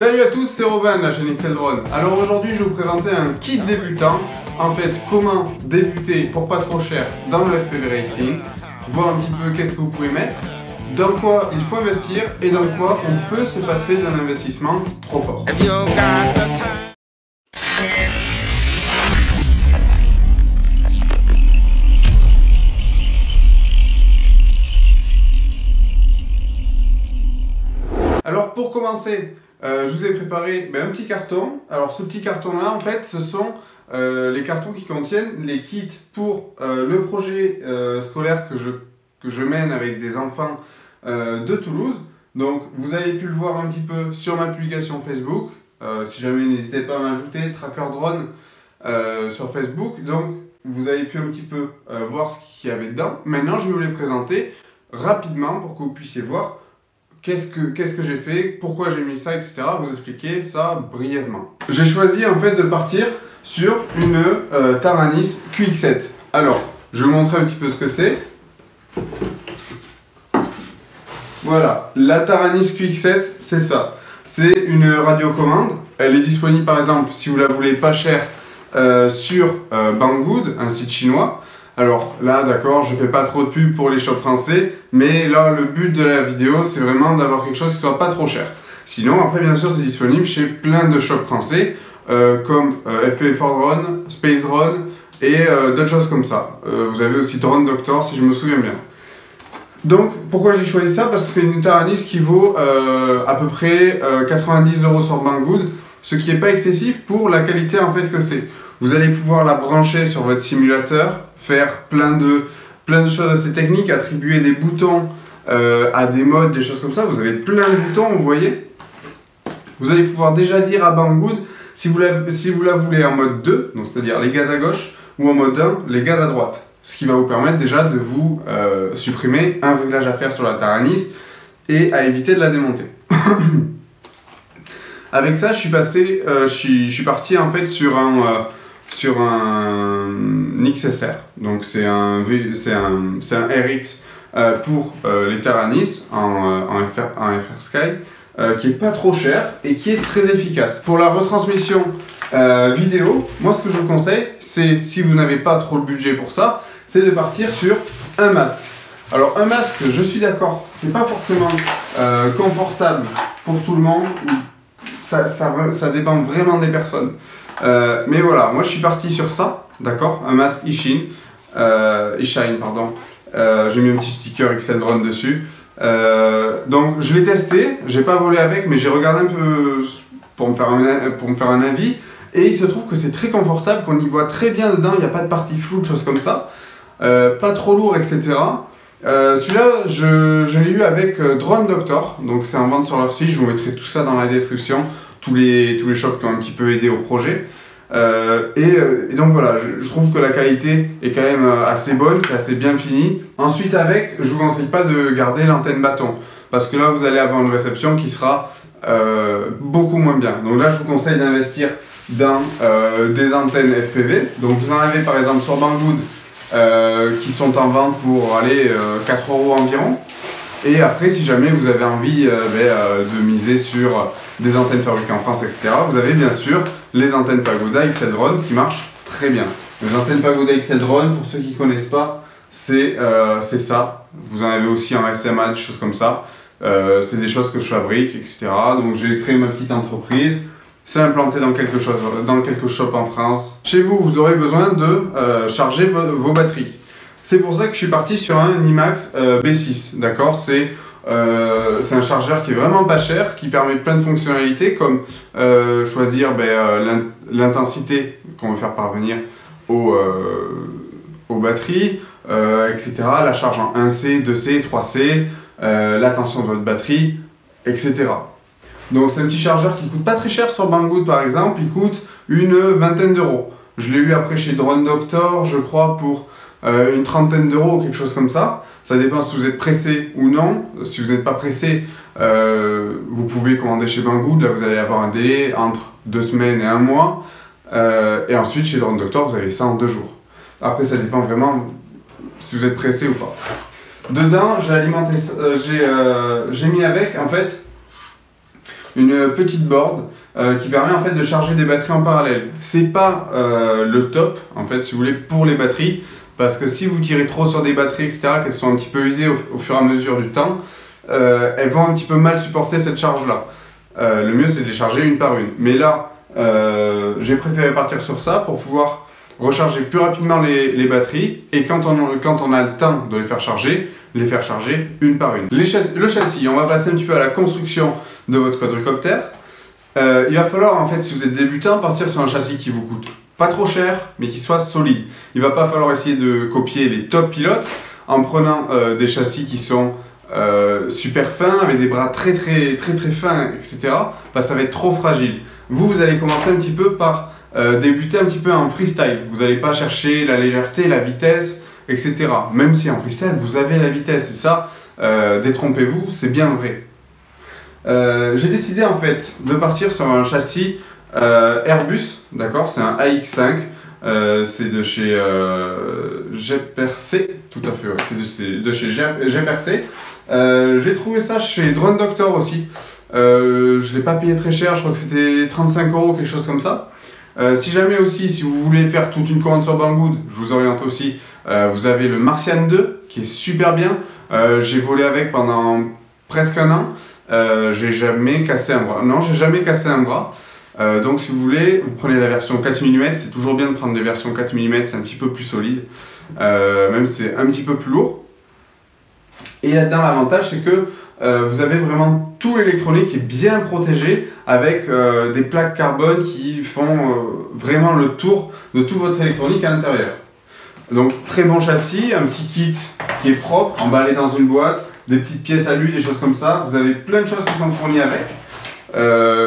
Salut à tous, c'est Robin de la chaîne XLDrone. Alors aujourd'hui je vais vous présenter un kit débutant. En fait, comment débuter pour pas trop cher dans le FPV Racing. Voir un petit peu qu'est-ce que vous pouvez mettre, dans quoi il faut investir et dans quoi on peut se passer d'un investissement trop fort. Alors pour commencer, je vous ai préparé un petit carton. Alors ce petit carton là en fait ce sont les cartons qui contiennent les kits pour le projet scolaire que je mène avec des enfants de Toulouse. Donc vous avez pu le voir un petit peu sur ma publication Facebook. Si jamais n'hésitez pas à m'ajouter Tracker Drone sur Facebook. Donc vous avez pu un petit peu voir ce qu'il y avait dedans. Maintenant je vais vous les présenter rapidement pour que vous puissiez voir qu'est-ce que j'ai fait, pourquoi j'ai mis ça, etc. Vous expliquer ça brièvement. J'ai choisi en fait de partir sur une Taranis QX7. Alors, je vais vous montrer un petit peu ce que c'est. Voilà, la Taranis QX7, c'est ça. C'est une radiocommande. Elle est disponible par exemple, si vous la voulez pas chère, sur Banggood, un site chinois. Alors là, d'accord, je fais pas trop de pub pour les shops français, mais là, le but de la vidéo, c'est vraiment d'avoir quelque chose qui soit pas trop cher. Sinon, après, bien sûr, c'est disponible chez plein de shops français, comme FPV4Drone, Space Drone et d'autres choses comme ça. Vous avez aussi Drone Doctor, si je me souviens bien. Donc, pourquoi j'ai choisi ça? Parce que c'est une Taranis qui vaut à peu près 90 € sur Banggood, ce qui n'est pas excessif pour la qualité en fait que c'est. Vous allez pouvoir la brancher sur votre simulateur, faire plein de choses assez techniques, attribuer des boutons à des modes, des choses comme ça. Vous avez plein de boutons, vous voyez. Vous allez pouvoir déjà dire à Banggood si vous la voulez en mode 2, donc c'est-à-dire les gaz à gauche, ou en mode 1, les gaz à droite. Ce qui va vous permettre déjà de vous supprimer un réglage à faire sur la Taranis et à éviter de la démonter. Avec ça, je suis parti en fait sur un XSR, donc c'est un RX pour les Taranis en FR Sky, qui est pas trop cher et qui est très efficace. Pour la retransmission vidéo, moi ce que je vous conseille, c'est si vous n'avez pas trop le budget pour ça, c'est de partir sur un masque. Alors un masque, je suis d'accord, c'est pas forcément confortable pour tout le monde, ça dépend vraiment des personnes. Mais voilà, moi je suis parti sur ça, d'accord, un masque eShine, pardon. J'ai mis un petit sticker XLDrone dessus. Donc je l'ai testé, j'ai pas volé avec, mais j'ai regardé un peu pour me faire un avis. Et il se trouve que c'est très confortable, qu'on y voit très bien dedans, il n'y a pas de partie floue, de choses comme ça. Pas trop lourd, etc. Celui-là, je l'ai eu avec Drone Doctor, donc c'est en vente sur leur site, je vous mettrai tout ça dans la description. Tous les shops qui ont un petit peu aidé au projet. Et donc voilà, je trouve que la qualité est quand même assez bonne, c'est assez bien fini. Ensuite avec, je vous conseille pas de garder l'antenne bâton, parce que là vous allez avoir une réception qui sera beaucoup moins bien. Donc là je vous conseille d'investir dans des antennes FPV. Donc vous en avez par exemple sur Banggood qui sont en vente pour aller 4 € environ. Et après, si jamais vous avez envie de miser sur des antennes fabriquées en France, etc., vous avez bien sûr les antennes Pagoda XLDrone qui marchent très bien. Les antennes Pagoda XLDrone, pour ceux qui ne connaissent pas, c'est ça. Vous en avez aussi en SMA, des choses comme ça. C'est des choses que je fabrique, etc. Donc j'ai créé ma petite entreprise. C'est implanté dans quelques shops en France. Chez vous, vous aurez besoin de charger vos batteries. C'est pour ça que je suis parti sur un IMAX B6, d'accord? C'est un chargeur qui est vraiment pas cher, qui permet plein de fonctionnalités comme choisir l'intensité qu'on veut faire parvenir aux batteries, etc. La charge en 1C, 2C, 3C, la tension de votre batterie, etc. Donc c'est un petit chargeur qui coûte pas très cher sur Banggood par exemple, il coûte une vingtaine d'euros. Je l'ai eu après chez Drone Doctor, je crois, pour une trentaine d'euros, quelque chose comme ça. Ça dépend si vous êtes pressé ou non. Si vous n'êtes pas pressé, vous pouvez commander chez Banggood. Là, vous allez avoir un délai entre 2 semaines et 1 mois. Et ensuite, chez Drone Doctor, vous avez ça en 2 jours. Après, ça dépend vraiment si vous êtes pressé ou pas. Dedans, j'ai mis avec, en fait, une petite board qui permet en fait de charger des batteries en parallèle. C'est pas le top en fait si vous voulez pour les batteries, parce que si vous tirez trop sur des batteries etc, qu'elles sont un petit peu usées au fur et à mesure du temps, elles vont un petit peu mal supporter cette charge là. Le mieux c'est de les charger une par une. Mais là j'ai préféré partir sur ça pour pouvoir recharger plus rapidement les batteries, et quand on a le temps de les faire charger une par une. Le châssis, on va passer un petit peu à la construction de votre quadricoptère. Il va falloir, en fait, si vous êtes débutant, partir sur un châssis qui vous coûte pas trop cher, mais qui soit solide. Il va pas falloir essayer de copier les top pilotes en prenant des châssis qui sont super fins, avec des bras très fins, etc. Ça va être trop fragile. Vous allez commencer un petit peu par débuter un petit peu en freestyle. Vous n'allez pas chercher la légèreté, la vitesse, etc. Même si en freestyle, vous avez la vitesse. Et ça, détrompez-vous, c'est bien vrai. J'ai décidé en fait de partir sur un châssis Airbus, d'accord, c'est un AX5, c'est de chez Jeperc, tout à fait, ouais, c'est de chez Jeperc. J'ai trouvé ça chez Drone Doctor aussi, je ne l'ai pas payé très cher, je crois que c'était 35 €, quelque chose comme ça. Si jamais aussi, si vous voulez faire toute une commande sur Banggood, je vous oriente aussi, vous avez le Martian 2 qui est super bien, j'ai volé avec pendant presque un an. J'ai jamais cassé un bras. Non, j'ai jamais cassé un bras. Donc si vous voulez, vous prenez la version 4 mm, c'est toujours bien de prendre des versions 4 mm, c'est un petit peu plus solide. Même si c'est un petit peu plus lourd. Et là-dedans, l'avantage, c'est que vous avez vraiment tout l'électronique qui est bien protégé avec des plaques carbone qui font vraiment le tour de tout votre électronique à l'intérieur. Donc très bon châssis, un petit kit qui est propre, emballé dans une boîte, des petites pièces à lui, des choses comme ça. Vous avez plein de choses qui sont fournies avec.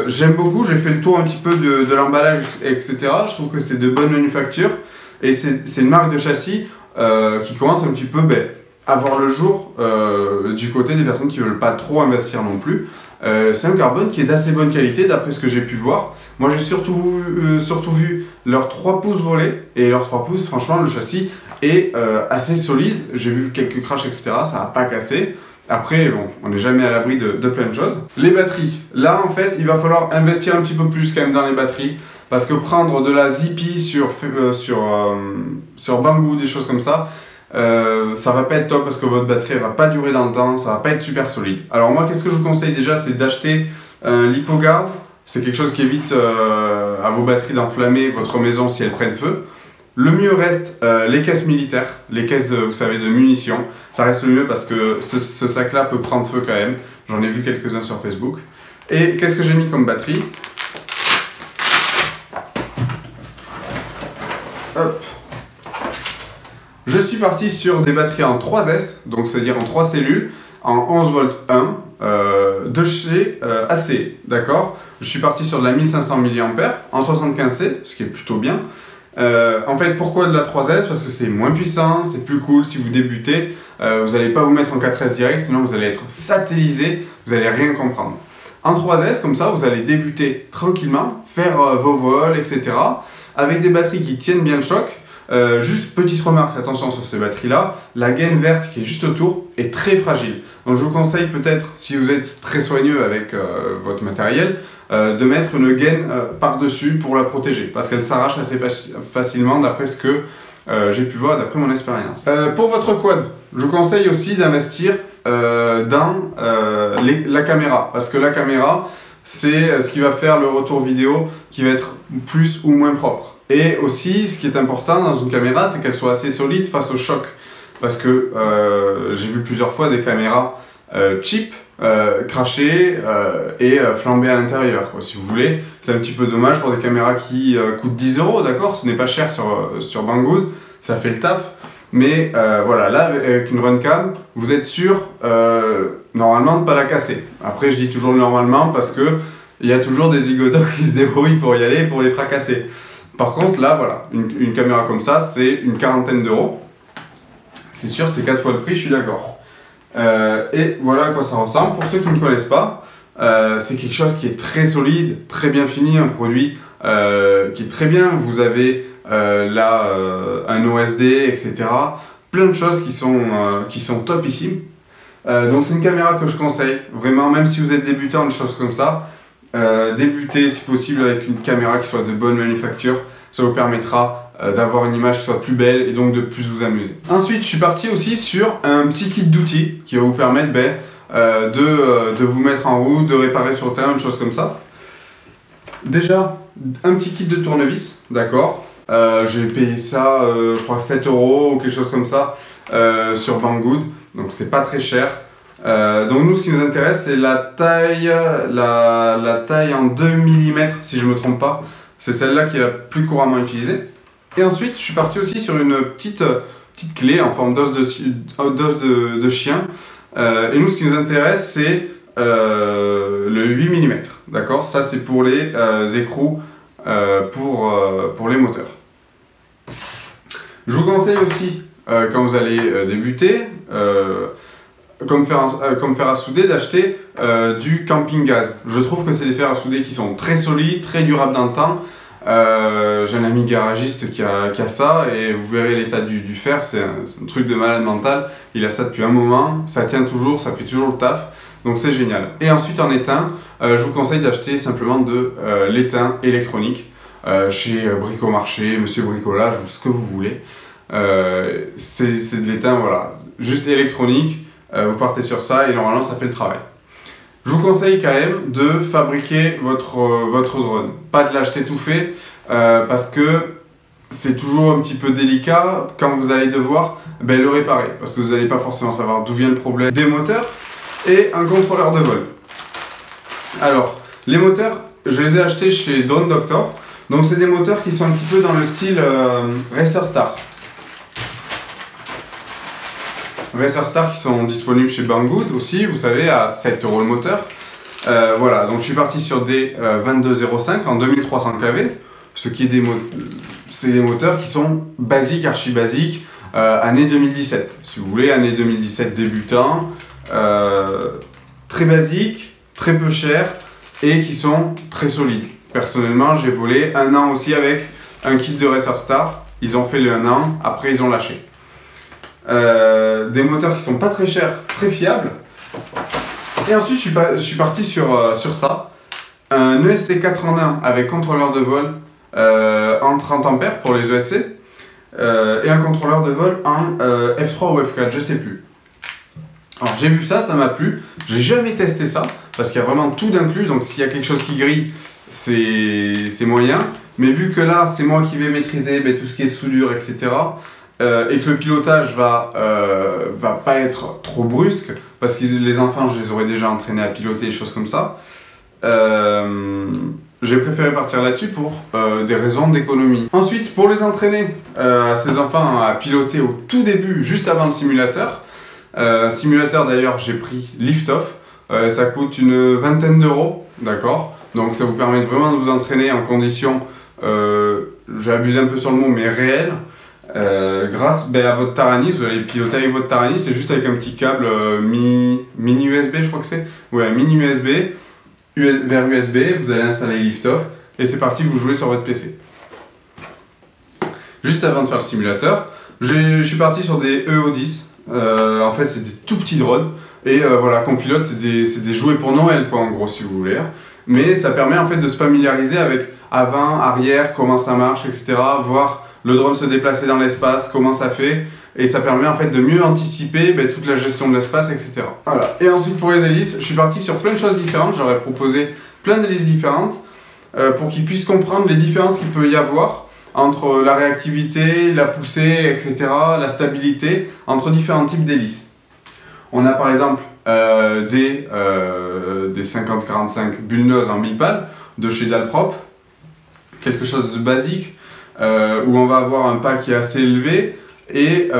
J'aime beaucoup, j'ai fait le tour un petit peu de l'emballage, etc. Je trouve que c'est de bonne manufacture. Et c'est une marque de châssis qui commence un petit peu à voir le jour du côté des personnes qui ne veulent pas trop investir non plus. C'est un carbone qui est d'assez bonne qualité d'après ce que j'ai pu voir. Moi j'ai surtout vu leurs 3 pouces volés, et leurs 3 pouces, franchement le châssis est assez solide. J'ai vu quelques crashs, etc. Ça n'a pas cassé. Après, bon, on n'est jamais à l'abri de plein de choses. Les batteries, là en fait, il va falloir investir un petit peu plus quand même dans les batteries, parce que prendre de la Zippy sur Banggood, des choses comme ça va pas être top, parce que votre batterie elle va pas durer dans le temps, ça va pas être super solide. Alors moi, qu'est-ce que je vous conseille déjà, c'est d'acheter un LiPoGuard. C'est quelque chose qui évite à vos batteries d'enflammer votre maison si elles prennent feu. Le mieux reste les caisses militaires, les caisses vous savez, de munitions. Ça reste le mieux parce que ce sac-là peut prendre feu quand même. J'en ai vu quelques-uns sur Facebook. Et qu'est-ce que j'ai mis comme batterie? Hop. Je suis parti sur des batteries en 3S, donc c'est-à-dire en 3 cellules, en 11 volts 1, de chez AC, d'accord? Je suis parti sur de la 1500 mAh en 75C, ce qui est plutôt bien. En fait, pourquoi de la 3S? Parce que c'est moins puissant, c'est plus cool. Si vous débutez, vous n'allez pas vous mettre en 4S direct, sinon vous allez être satellisé, vous n'allez rien comprendre. En 3S, comme ça, vous allez débuter tranquillement, faire vos vols, etc. Avec des batteries qui tiennent bien le choc. Juste petite remarque, attention sur ces batteries-là, la gaine verte qui est juste autour est très fragile. Donc je vous conseille peut-être, si vous êtes très soigneux avec votre matériel, de mettre une gaine par-dessus pour la protéger, parce qu'elle s'arrache assez facilement d'après ce que j'ai pu voir, d'après mon expérience. Pour votre quad, je vous conseille aussi d'investir dans la caméra, parce que la caméra, c'est ce qui va faire le retour vidéo qui va être plus ou moins propre. Et aussi, ce qui est important dans une caméra, c'est qu'elle soit assez solide face au choc. Parce que j'ai vu plusieurs fois des caméras cheap, crachées et flambées à l'intérieur. Si vous voulez, c'est un petit peu dommage pour des caméras qui coûtent 10 €, d'accord? Ce n'est pas cher sur Banggood, ça fait le taf. Mais voilà, là, avec une Runcam, vous êtes sûr, normalement, de ne pas la casser. Après, je dis toujours normalement parce que il y a toujours des zigotos qui se débrouillent pour y aller, pour les fracasser. Par contre, là, voilà, une caméra comme ça, c'est une quarantaine d'euros. C'est sûr, c'est 4 fois le prix, je suis d'accord. Et voilà à quoi ça ressemble. Pour ceux qui ne connaissent pas, c'est quelque chose qui est très solide, très bien fini, un produit qui est très bien. Vous avez là un OSD, etc. Plein de choses qui sont topissimes. Donc c'est une caméra que je conseille, vraiment, même si vous êtes débutant, des choses comme ça. Débutez si possible avec une caméra qui soit de bonne manufacture, ça vous permettra d'avoir une image qui soit plus belle et donc de plus vous amuser. Ensuite, je suis parti aussi sur un petit kit d'outils qui va vous permettre de vous mettre en route, de réparer sur le terrain, une chose comme ça. Déjà, un petit kit de tournevis, d'accord. J'ai payé ça, je crois 7 € ou quelque chose comme ça sur Banggood, donc c'est pas très cher. Donc nous, ce qui nous intéresse, c'est la taille en 2 mm, si je me trompe pas. C'est celle-là qui est la plus couramment utilisée. Et ensuite, je suis parti aussi sur une petite clé en forme d'os de chien. Et nous, ce qui nous intéresse, c'est le 8 mm. D'accord? Ça, c'est pour les écrous pour les moteurs. Je vous conseille aussi, quand vous allez débuter, comme fer à souder, d'acheter du camping gaz. Je trouve que c'est des fers à souder qui sont très solides, très durables dans le temps. J'ai un ami garagiste qui a ça et vous verrez l'état du fer, c'est un truc de malade mental. Il a ça depuis un moment, ça tient toujours, ça fait toujours le taf, donc c'est génial. Et ensuite en étain, je vous conseille d'acheter simplement de l'étain électronique chez Bricomarché, Monsieur Bricolage ou ce que vous voulez. C'est de l'étain, voilà, juste électronique. Vous partez sur ça et normalement ça fait le travail. Je vous conseille quand même de fabriquer votre drone, pas de l'acheter tout fait parce que c'est toujours un petit peu délicat quand vous allez devoir le réparer parce que vous n'allez pas forcément savoir d'où vient le problème. Des moteurs et un contrôleur de vol. Alors, les moteurs, je les ai achetés chez Drone Doctor, donc c'est des moteurs qui sont un petit peu dans le style Racer Star. Racer Star qui sont disponibles chez Banggood aussi, vous savez, à 7 € le moteur. Voilà, donc je suis parti sur des 2205 en 2300 kV, ce qui est des moteurs qui sont basiques, archi basiques, année 2017. Si vous voulez, année 2017 débutant, très basique, très peu cher et qui sont très solides. Personnellement, j'ai volé 1 an aussi avec un kit de Racer Star. Ils ont fait le 1 an, après ils ont lâché. Des moteurs qui sont pas très chers, très fiables. Et ensuite je suis parti sur ça, un ESC 4 en 1 avec contrôleur de vol en 30 ampères pour les ESC et un contrôleur de vol en F3 ou F4, je sais plus. Alors j'ai vu ça, ça m'a plu, j'ai jamais testé ça parce qu'il y a vraiment tout d'inclus, donc s'il y a quelque chose qui grille c'est moyen, mais vu que là c'est moi qui vais maîtriser tout ce qui est soudure, etc. Et que le pilotage va pas être trop brusque, parce que les enfants, je les aurais déjà entraînés à piloter, des choses comme ça. J'ai préféré partir là-dessus pour des raisons d'économie. Ensuite, pour les entraîner, ces enfants à piloter au tout début, juste avant le simulateur. Simulateur d'ailleurs, j'ai pris Liftoff. Ça coûte une vingtaine d'euros, d'accord? Donc ça vous permet vraiment de vous entraîner en conditions, j'ai abusé un peu sur le mot, mais réelles. Grâce à votre Taranis, vous allez piloter avec votre Taranis, c'est juste avec un petit câble mini USB, je crois que c'est. Ouais, mini USB, vers USB, vous allez installer Liftoff et c'est parti, vous jouez sur votre PC. Juste avant de faire le simulateur, je suis parti sur des EO10. En fait, c'est des tout petits drones et voilà, qu'on pilote, c'est des jouets pour Noël, quoi, en gros, si vous voulez. Mais ça permet en fait de se familiariser avec avant, arrière, comment ça marche, etc. Voir le drone se déplacer dans l'espace, comment ça fait, et ça permet en fait de mieux anticiper toute la gestion de l'espace, etc. Voilà. Et ensuite pour les hélices, je suis parti sur plein de choses différentes, j'aurais proposé plein d'hélices différentes pour qu'ils puissent comprendre les différences qu'il peut y avoir entre la réactivité, la poussée, etc., la stabilité, entre différents types d'hélices. On a par exemple des 50-45 Bullnose en bipale de chez Dalprop, quelque chose de basique, où on va avoir un pas qui est assez élevé et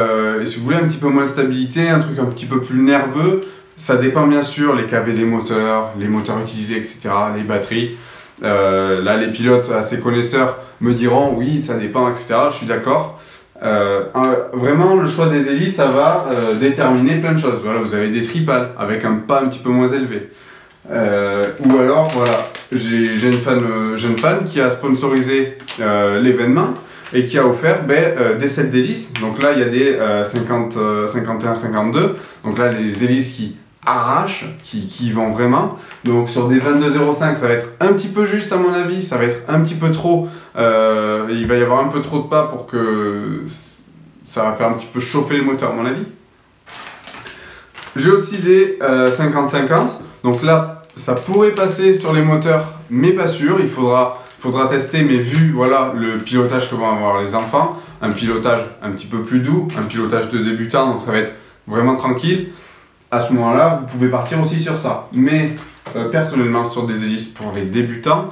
si vous voulez un petit peu moins de stabilité, un truc un petit peu plus nerveux, ça dépend bien sûr les KV des moteurs, les moteurs utilisés, etc., les batteries. Là les pilotes assez connaisseurs me diront oui ça dépend, etc., je suis d'accord. Vraiment le choix des hélices ça va déterminer plein de choses. Voilà, vous avez des tripales avec un pas un petit peu moins élevé. Ou alors voilà, j'ai une jeune fan qui a sponsorisé l'événement et qui a offert des sets d'hélices. Donc là il y a des 51-52, donc là les hélices qui arrachent, qui vont vraiment. Donc sur des 22,05 ça va être un petit peu juste à mon avis, ça va être un petit peu trop, il va y avoir un peu trop de pas pour que ça va faire un petit peu chauffer les moteurs à mon avis. J'ai aussi des 50-50, donc là ça pourrait passer sur les moteurs mais pas sûr, il faudra tester, mais vu voilà, le pilotage que vont avoir les enfants, un pilotage un petit peu plus doux, un pilotage de débutant, donc ça va être vraiment tranquille. À ce moment-là, vous pouvez partir aussi sur ça. Mais personnellement, sur des hélices pour les débutants,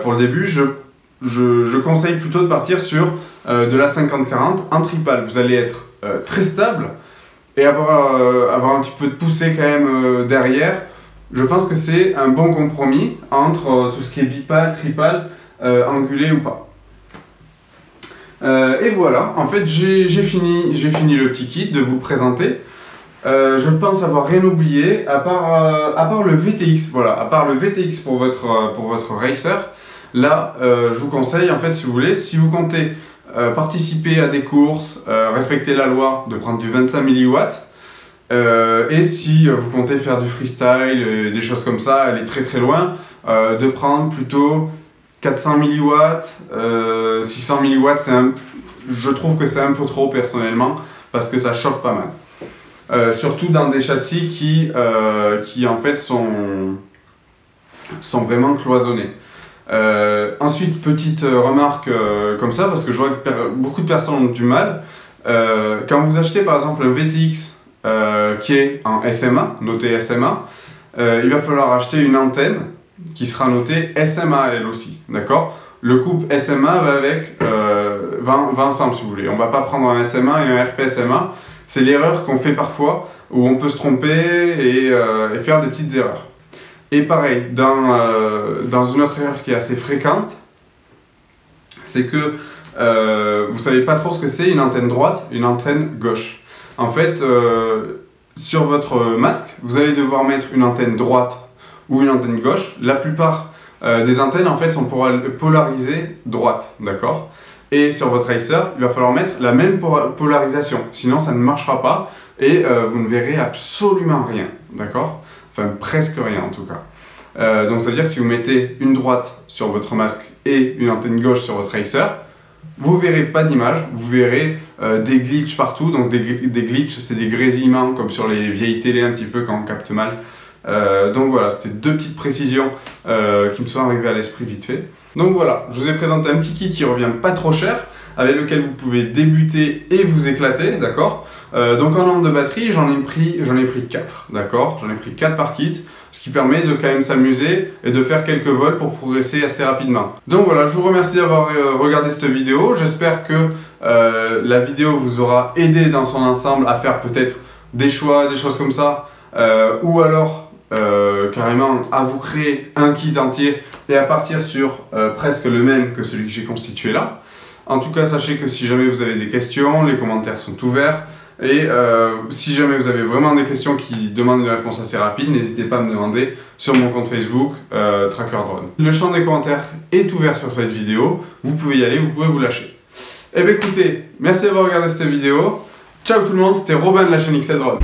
pour le début, je conseille plutôt de partir sur de la 50-40 en tripale. Vous allez être très stable et avoir un petit peu de poussée quand même derrière. Je pense que c'est un bon compromis entre tout ce qui est bipale, tripale, angulé ou pas. Et voilà, en fait, j'ai fini le petit kit de vous le présenter. Je pense avoir rien oublié à part le VTX, voilà, à part le VTX pour votre racer. Là, je vous conseille, en fait, si vous voulez, si vous comptez participer à des courses, respecter la loi, de prendre du 25 mW. Et si vous comptez faire du freestyle, des choses comme ça, aller très très loin, de prendre plutôt 400 mW, 600 mW, je trouve que c'est un peu trop personnellement, parce que ça chauffe pas mal. Surtout dans des châssis qui en fait sont vraiment cloisonnés. Ensuite, petite remarque comme ça, parce que je vois que beaucoup de personnes ont du mal. Quand vous achetez par exemple un VTX qui est en SMA, noté SMA, il va falloir acheter une antenne qui sera notée SMA elle aussi, d'accord? Le couple SMA va avec, va ensemble si vous voulez. On va pas prendre un SMA et un RP SMA. C'est l'erreur qu'on fait parfois, où on peut se tromper et faire des petites erreurs. Et pareil, dans une autre erreur qui est assez fréquente, c'est que vous savez pas trop ce que c'est une antenne droite, une antenne gauche. En fait, sur votre masque, vous allez devoir mettre une antenne droite ou une antenne gauche. La plupart des antennes en fait sont polarisées droite, d'accord? Et sur votre racer, il va falloir mettre la même polarisation, sinon ça ne marchera pas et vous ne verrez absolument rien, d'accord? Enfin presque rien en tout cas. Donc ça veut dire que si vous mettez une droite sur votre masque et une antenne gauche sur votre racer, vous ne verrez pas d'image, vous verrez des glitches partout. Donc des glitches, c'est des grésillements comme sur les vieilles télé un petit peu quand on capte mal. Donc voilà, c'était deux petites précisions qui me sont arrivées à l'esprit vite fait. Donc voilà, je vous ai présenté un petit kit qui revient pas trop cher, avec lequel vous pouvez débuter et vous éclater, d'accord? Donc en nombre de batteries, j'en ai pris 4, d'accord? J'en ai pris 4 par kit, ce qui permet de quand même s'amuser et de faire quelques vols pour progresser assez rapidement. Donc voilà, je vous remercie d'avoir regardé cette vidéo, j'espère que la vidéo vous aura aidé dans son ensemble à faire peut-être des choix, des choses comme ça, ou alors carrément à vous créer un kit entier et à partir sur presque le même que celui que j'ai constitué là. En tout cas, sachez que si jamais vous avez des questions, les commentaires sont ouverts. Et si jamais vous avez vraiment des questions qui demandent une réponse assez rapide, n'hésitez pas à me demander sur mon compte Facebook, Tracker Drone. Le champ des commentaires est ouvert sur cette vidéo, vous pouvez y aller, vous pouvez vous lâcher. Et bien écoutez, merci d'avoir regardé cette vidéo. Ciao tout le monde, c'était Robin de la chaîne XL Drone.